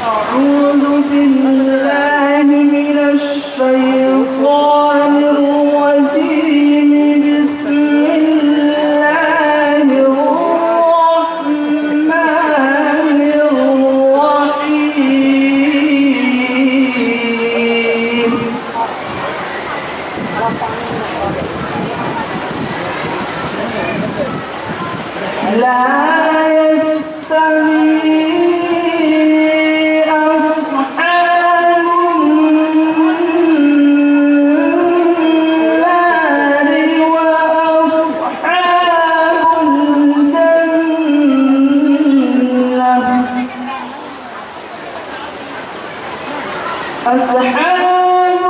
أعوذ بالله من الشيطان الرجيم. بسم الله الرحمن الرحيم. لا يستوي أصحاب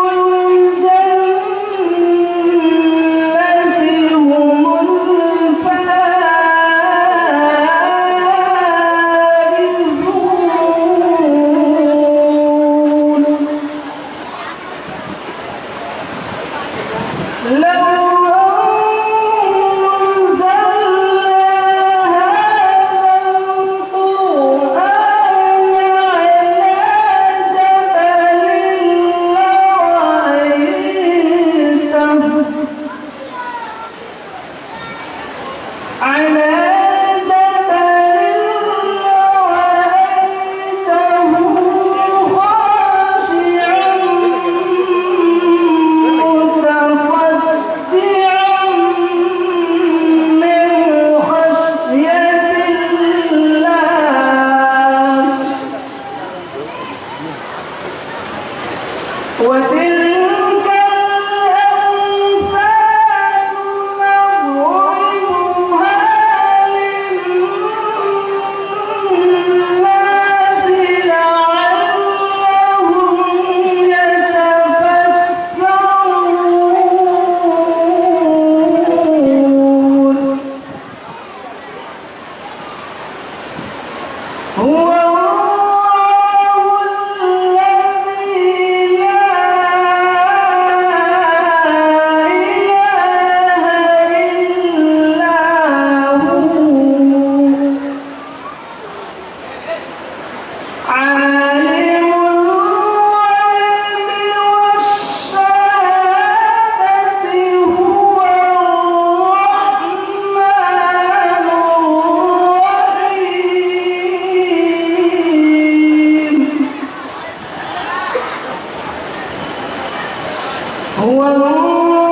الجنة هم الفائزون. لو وتلك الأمثال نضربها للناس لعلهم يتفكرون. هو هو الله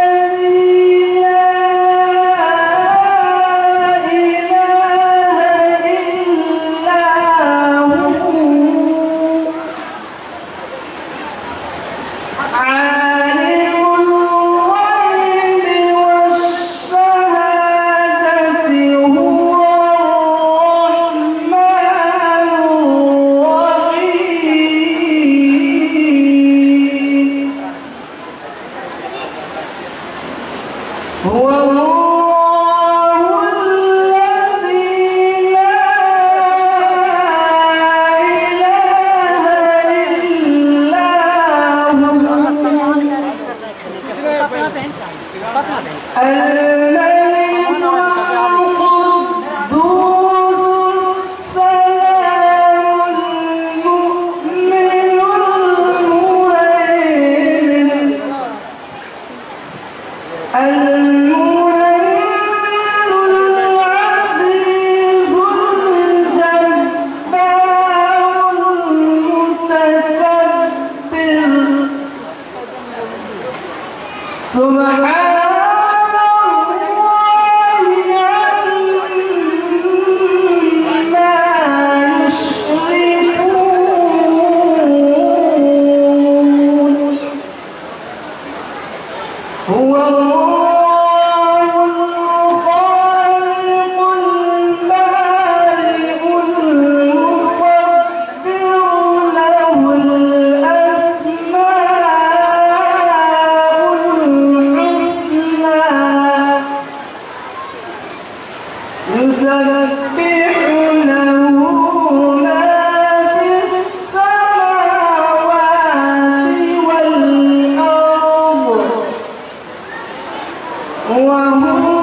الذي لا إله إلا هو عالم الغيب والشهادة هو الرحمن الرحيم. هو الله الذي لا إله إلا هو الملك القدوس السلام المؤمن المهيمن العزيز الجبار المتكبر. سبحان هو الله الخالق البارئ المصبر له الأسماء الحسنى يسبح له ما في السماوات والأرض وهو